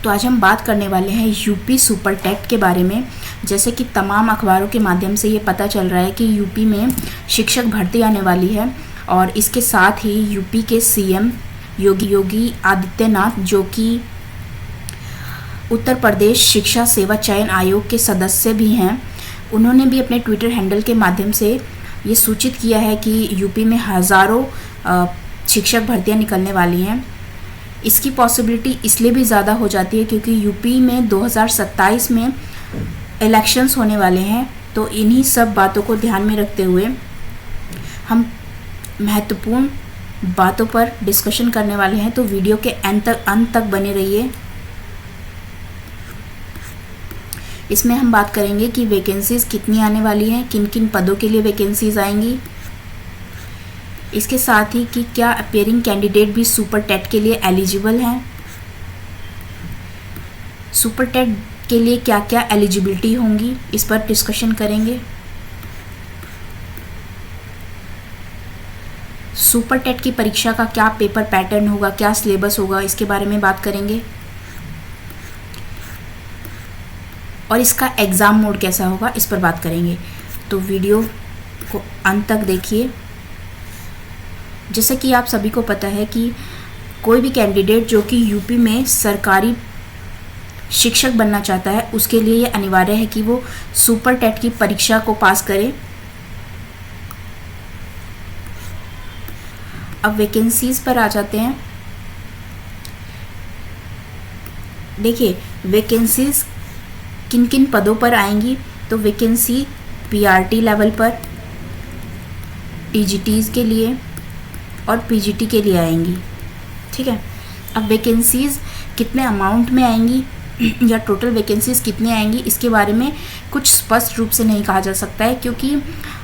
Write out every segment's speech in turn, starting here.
तो आज हम बात करने वाले हैं यूपी सुपर टेट के बारे में। जैसे कि तमाम अखबारों के माध्यम से ये पता चल रहा है कि यूपी में शिक्षक भर्ती आने वाली है और इसके साथ ही यूपी के सीएम योगी आदित्यनाथ, जो कि उत्तर प्रदेश शिक्षा सेवा चयन आयोग के सदस्य भी हैं, उन्होंने भी अपने ट्विटर हैंडल के माध्यम से ये सूचित किया है कि यूपी में हज़ारों शिक्षक भर्तियां निकलने वाली हैं। इसकी पॉसिबिलिटी इसलिए भी ज़्यादा हो जाती है क्योंकि यूपी में 2027 में इलेक्शंस होने वाले हैं। तो इन्हीं सब बातों को ध्यान में रखते हुए हम महत्वपूर्ण बातों पर डिस्कशन करने वाले हैं। तो वीडियो के अंत तक बने रहिए। इसमें हम बात करेंगे कि वैकेंसीज़ कितनी आने वाली हैं, किन किन पदों के लिए वैकेंसीज़ आएंगी। इसके साथ ही कि क्या अपीयरिंग कैंडिडेट भी सुपर टेट के लिए एलिजिबल हैं, सुपर टेट के लिए क्या क्या एलिजिबिलिटी होंगी, इस पर डिस्कशन करेंगे। सुपर टेट की परीक्षा का क्या पेपर पैटर्न होगा, क्या सिलेबस होगा, इसके बारे में बात करेंगे। और इसका एग्ज़ाम मोड कैसा होगा, इस पर बात करेंगे। तो वीडियो को अंत तक देखिए। जैसे कि आप सभी को पता है कि कोई भी कैंडिडेट जो कि यूपी में सरकारी शिक्षक बनना चाहता है, उसके लिए ये अनिवार्य है कि वो सुपर टेट की परीक्षा को पास करे। अब वैकेंसीज पर आ जाते हैं। देखिए वैकेंसीज किन किन पदों पर आएंगी। तो वैकेंसी पीआरटी लेवल पर, टीजीटीज़ के लिए और पीजीटी के लिए आएंगी। ठीक है। अब वैकेंसीज़ कितने अमाउंट में आएंगी या टोटल वैकेंसीज़ कितने आएंगी, इसके बारे में कुछ स्पष्ट रूप से नहीं कहा जा सकता है क्योंकि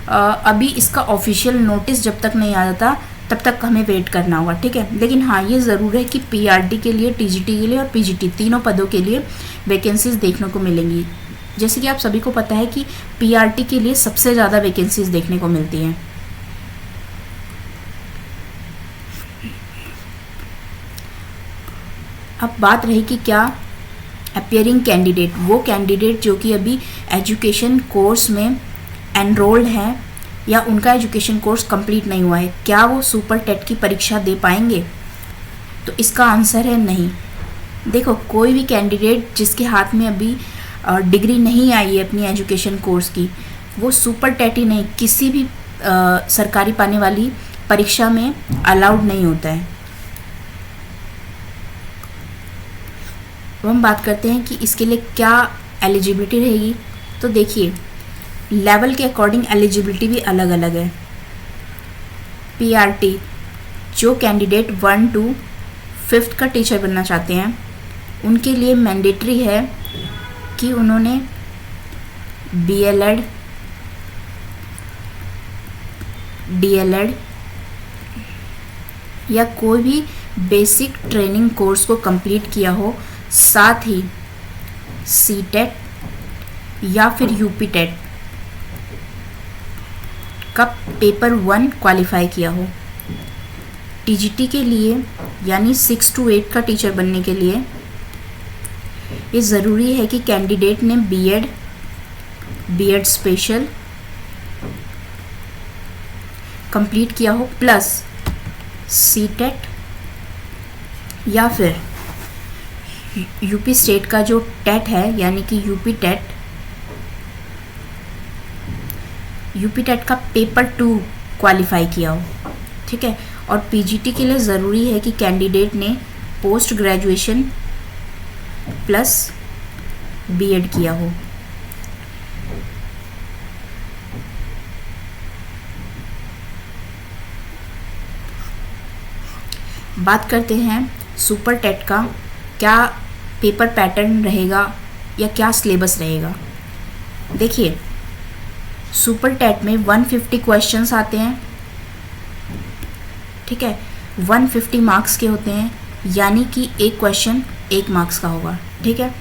अभी इसका ऑफिशियल नोटिस जब तक नहीं आ जाता तब तक हमें वेट करना होगा। ठीक है। लेकिन हाँ, ये ज़रूर है कि पीआरटी के लिए, टीजीटी के लिए और पीजीटी तीनों पदों के लिए वैकेंसीज़ देखने को मिलेंगी। जैसे कि आप सभी को पता है कि पीआरटी के लिए सबसे ज़्यादा वैकेंसीज़ देखने को मिलती हैं। अब बात रही कि क्या अपीयरिंग कैंडिडेट, वो कैंडिडेट जो कि अभी एजुकेशन कोर्स में एनरोल्ड हैं या उनका एजुकेशन कोर्स कंप्लीट नहीं हुआ है, क्या वो सुपर टेट की परीक्षा दे पाएंगे? तो इसका आंसर है नहीं। देखो, कोई भी कैंडिडेट जिसके हाथ में अभी डिग्री नहीं आई है अपनी एजुकेशन कोर्स की, वो सुपर टेट ही नहीं, किसी भी सरकारी पाने वाली परीक्षा में अलाउड नहीं होता है। अब हम बात करते हैं कि इसके लिए क्या एलिजिबिलिटी रहेगी। तो देखिए, लेवल के अकॉर्डिंग एलिजिबिलिटी भी अलग अलग है। पीआरटी, जो कैंडिडेट 1 to 5th का टीचर बनना चाहते हैं, उनके लिए मैंडेटरी है कि उन्होंने बीएलएड, डीएलएड या कोई भी बेसिक ट्रेनिंग कोर्स को कंप्लीट किया हो, साथ ही सीटेट या फिर यूपी टेट का पेपर 1 क्वालिफाई किया हो। टीजीटी के लिए यानी 6 to 8 का टीचर बनने के लिए ये ज़रूरी है कि कैंडिडेट ने बीएड स्पेशल कंप्लीट किया हो, प्लस सीटेट या फिर यूपी स्टेट का जो टेट है यानी कि यूपी टेट का पेपर 2 क्वालिफाई किया हो। ठीक है। और पीजीटी के लिए ज़रूरी है कि कैंडिडेट ने पोस्ट ग्रेजुएशन प्लस बीएड किया हो। बात करते हैं सुपर टेट का क्या पेपर पैटर्न रहेगा या क्या सिलेबस रहेगा। देखिए, सुपर टेट में 150 क्वेश्चंस आते हैं। ठीक है। 150 मार्क्स के होते हैं, यानी कि एक क्वेश्चन 1 मार्क्स का होगा। ठीक है।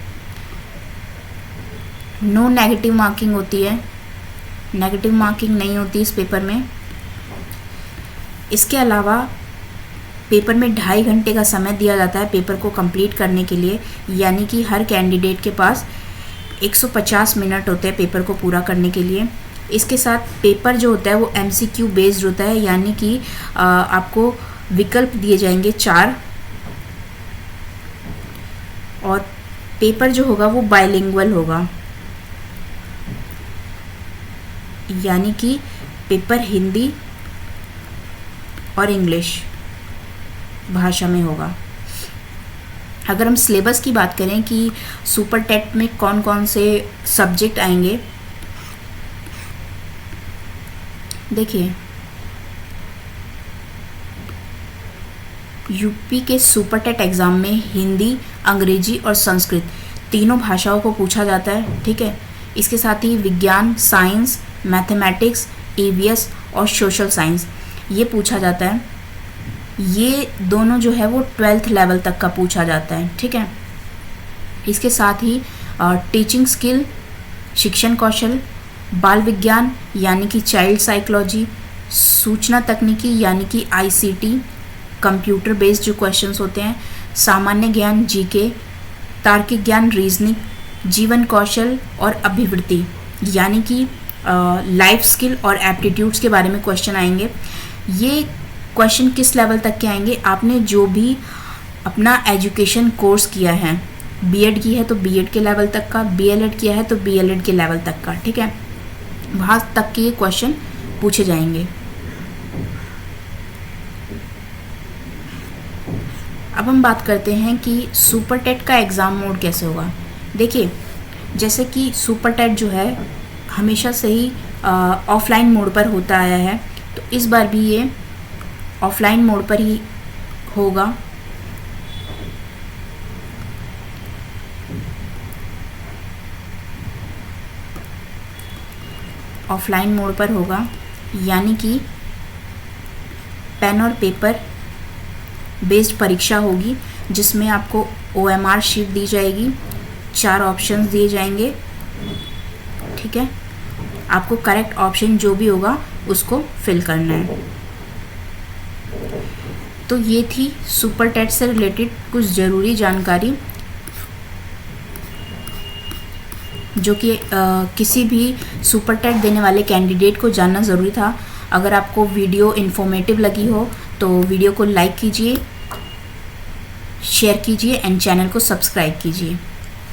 नो नेगेटिव मार्किंग होती है, नेगेटिव मार्किंग नहीं होती इस पेपर में। इसके अलावा पेपर में 2.5 घंटे का समय दिया जाता है पेपर को कंप्लीट करने के लिए, यानी कि हर कैंडिडेट के पास 150 मिनट होते हैं पेपर को पूरा करने के लिए। इसके साथ पेपर जो होता है वो MCQ बेस्ड होता है, यानी कि आपको विकल्प दिए जाएंगे 4, और पेपर जो होगा वो बाइलिंगुअल होगा, यानी कि पेपर हिंदी और इंग्लिश भाषा में होगा। अगर हम सिलेबस की बात करें कि सुपर टेट में कौन कौन से सब्जेक्ट आएंगे, देखिए यूपी के सुपर टेट एग्ज़ाम में हिंदी, अंग्रेजी और संस्कृत तीनों भाषाओं को पूछा जाता है, ठीक है। इसके साथ ही विज्ञान, साइंस, मैथमेटिक्स, EVS और सोशल साइंस ये पूछा जाता है। ये दोनों जो है वो 12th लेवल तक का पूछा जाता है, ठीक है। इसके साथ ही टीचिंग स्किल, शिक्षण कौशल, बाल विज्ञान यानी कि चाइल्ड साइकोलॉजी, सूचना तकनीकी यानी कि ICT, कंप्यूटर बेस्ड जो क्वेश्चंस होते हैं, सामान्य ज्ञान GK, तार्किक ज्ञान रीजनिंग, जीवन कौशल और अभिवृत्ति यानी कि लाइफ स्किल और एप्टीट्यूड्स के बारे में क्वेश्चन आएंगे। ये क्वेश्चन किस लेवल तक के आएंगे, आपने जो भी अपना एजुकेशन कोर्स किया है, B.Ed की है तो B.Ed के लेवल तक का, B.LED किया है तो B.LED के लेवल तक का, ठीक है, वहाँ तक के ये क्वेश्चन पूछे जाएंगे। अब हम बात करते हैं कि सुपर टेट का एग्ज़ाम मोड कैसे होगा। देखिए जैसे कि सुपर टेट जो है हमेशा से ही ऑफलाइन मोड पर होता आया है, तो इस बार भी ये ऑफलाइन मोड पर ही होगा। ऑफलाइन मोड पर होगा यानी कि पेन और पेपर बेस्ड परीक्षा होगी, जिसमें आपको OMR शीट दी जाएगी, 4 ऑप्शंस दिए जाएंगे, ठीक है। आपको करेक्ट ऑप्शन जो भी होगा उसको फिल करना है। तो ये थी सुपर टेट से रिलेटेड कुछ ज़रूरी जानकारी जो कि किसी भी सुपर टेट देने वाले कैंडिडेट को जानना ज़रूरी था। अगर आपको वीडियो इन्फॉर्मेटिव लगी हो तो वीडियो को लाइक कीजिए, शेयर कीजिए एंड चैनल को सब्सक्राइब कीजिए।